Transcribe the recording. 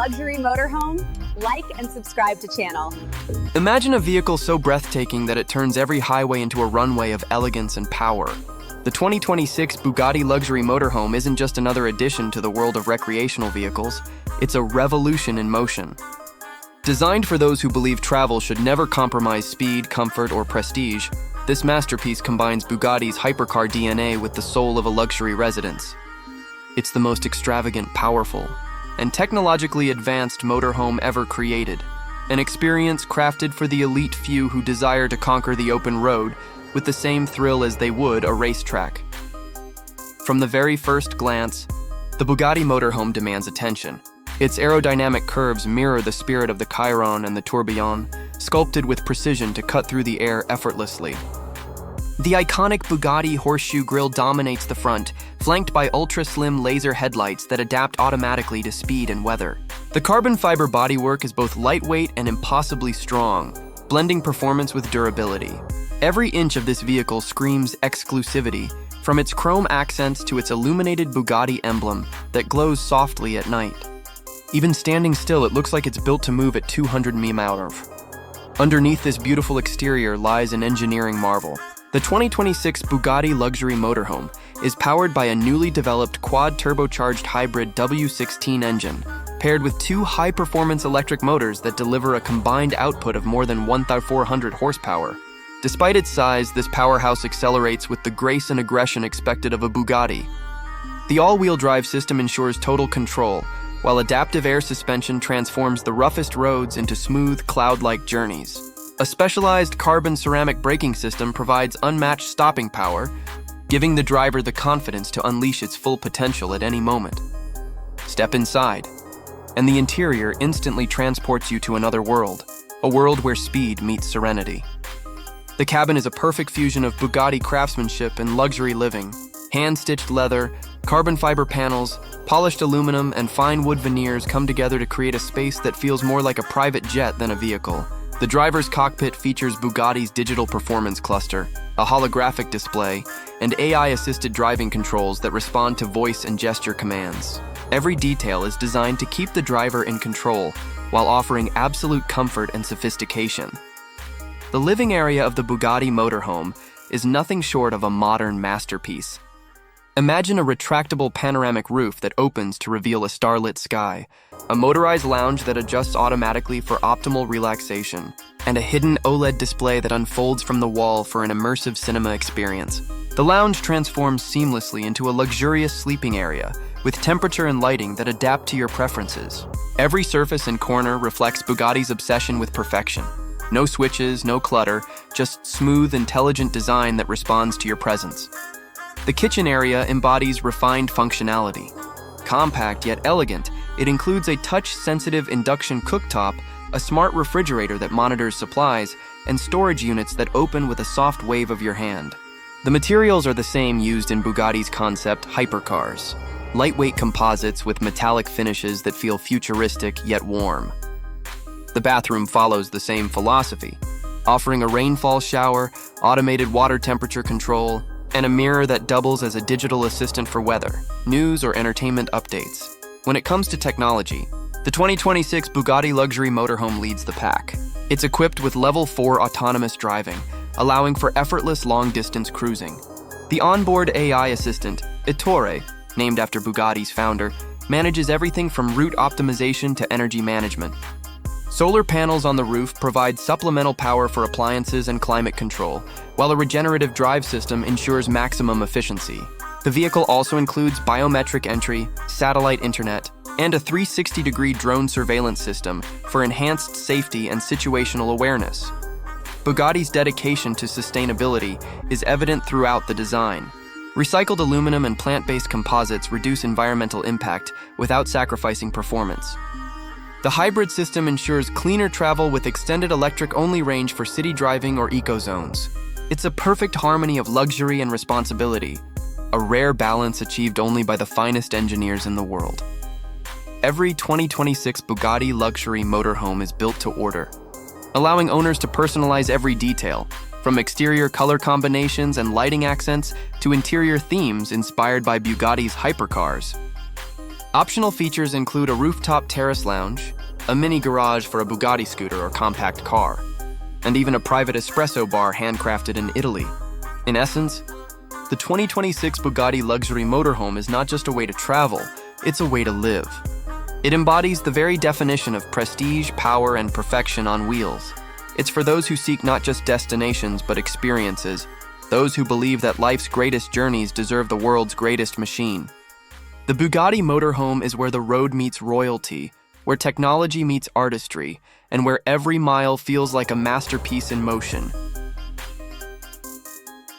Luxury Motorhome? Like and subscribe to channel. Imagine a vehicle so breathtaking that it turns every highway into a runway of elegance and power. The 2026 Bugatti Luxury Motorhome isn't just another addition to the world of recreational vehicles, it's a revolution in motion. Designed for those who believe travel should never compromise speed, comfort, or prestige, this masterpiece combines Bugatti's hypercar DNA with the soul of a luxury residence. It's the most extravagant, powerful, and technologically advanced motorhome ever created, an experience crafted for the elite few who desire to conquer the open road with the same thrill as they would a racetrack. From the very first glance, the Bugatti Motorhome demands attention. Its aerodynamic curves mirror the spirit of the Chiron and the tourbillon, sculpted with precision to cut through the air effortlessly. The iconic Bugatti horseshoe grille dominates the front, flanked by ultra-slim laser headlights that adapt automatically to speed and weather. The carbon fiber bodywork is both lightweight and impossibly strong, blending performance with durability. Every inch of this vehicle screams exclusivity, from its chrome accents to its illuminated Bugatti emblem that glows softly at night. Even standing still, it looks like it's built to move at 200 mph. Underneath this beautiful exterior lies an engineering marvel. The 2026 Bugatti Luxury Motorhome is powered by a newly developed quad-turbocharged hybrid W16 engine, paired with two high-performance electric motors that deliver a combined output of more than 1,400 horsepower. Despite its size, this powerhouse accelerates with the grace and aggression expected of a Bugatti. The all-wheel drive system ensures total control, while adaptive air suspension transforms the roughest roads into smooth, cloud-like journeys. A specialized carbon ceramic braking system provides unmatched stopping power, giving the driver the confidence to unleash its full potential at any moment. Step inside, and the interior instantly transports you to another world, a world where speed meets serenity. The cabin is a perfect fusion of Bugatti craftsmanship and luxury living. Hand-stitched leather, carbon fiber panels, polished aluminum, and fine wood veneers come together to create a space that feels more like a private jet than a vehicle. The driver's cockpit features Bugatti's digital performance cluster, a holographic display, and AI-assisted driving controls that respond to voice and gesture commands. Every detail is designed to keep the driver in control while offering absolute comfort and sophistication. The living area of the Bugatti Motorhome is nothing short of a modern masterpiece. Imagine a retractable panoramic roof that opens to reveal a starlit sky, a motorized lounge that adjusts automatically for optimal relaxation, and a hidden OLED display that unfolds from the wall for an immersive cinema experience. The lounge transforms seamlessly into a luxurious sleeping area, with temperature and lighting that adapt to your preferences. Every surface and corner reflects Bugatti's obsession with perfection. No switches, no clutter, just smooth, intelligent design that responds to your presence. The kitchen area embodies refined functionality. Compact yet elegant, it includes a touch-sensitive induction cooktop, a smart refrigerator that monitors supplies, and storage units that open with a soft wave of your hand. The materials are the same used in Bugatti's concept hypercars. Lightweight composites with metallic finishes that feel futuristic yet warm. The bathroom follows the same philosophy, offering a rainfall shower, automated water temperature control, and a mirror that doubles as a digital assistant for weather, news, or entertainment updates. When it comes to technology, the 2026 Bugatti Luxury Motorhome leads the pack. It's equipped with Level 4 autonomous driving, allowing for effortless long-distance cruising. The onboard AI assistant, Ettore, named after Bugatti's founder, manages everything from route optimization to energy management. Solar panels on the roof provide supplemental power for appliances and climate control, while a regenerative drive system ensures maximum efficiency. The vehicle also includes biometric entry, satellite internet, and a 360-degree drone surveillance system for enhanced safety and situational awareness. Bugatti's dedication to sustainability is evident throughout the design. Recycled aluminum and plant-based composites reduce environmental impact without sacrificing performance. The hybrid system ensures cleaner travel with extended electric-only range for city driving or eco-zones. It's a perfect harmony of luxury and responsibility, a rare balance achieved only by the finest engineers in the world. Every 2026 Bugatti Luxury Motorhome is built to order, allowing owners to personalize every detail, from exterior color combinations and lighting accents to interior themes inspired by Bugatti's hypercars. Optional features include a rooftop terrace lounge, a mini garage for a Bugatti scooter or compact car, and even a private espresso bar handcrafted in Italy. In essence, the 2026 Bugatti Luxury Motorhome is not just a way to travel, it's a way to live. It embodies the very definition of prestige, power, and perfection on wheels. It's for those who seek not just destinations but experiences, those who believe that life's greatest journeys deserve the world's greatest machine. The Bugatti Motorhome is where the road meets royalty, where technology meets artistry, and where every mile feels like a masterpiece in motion.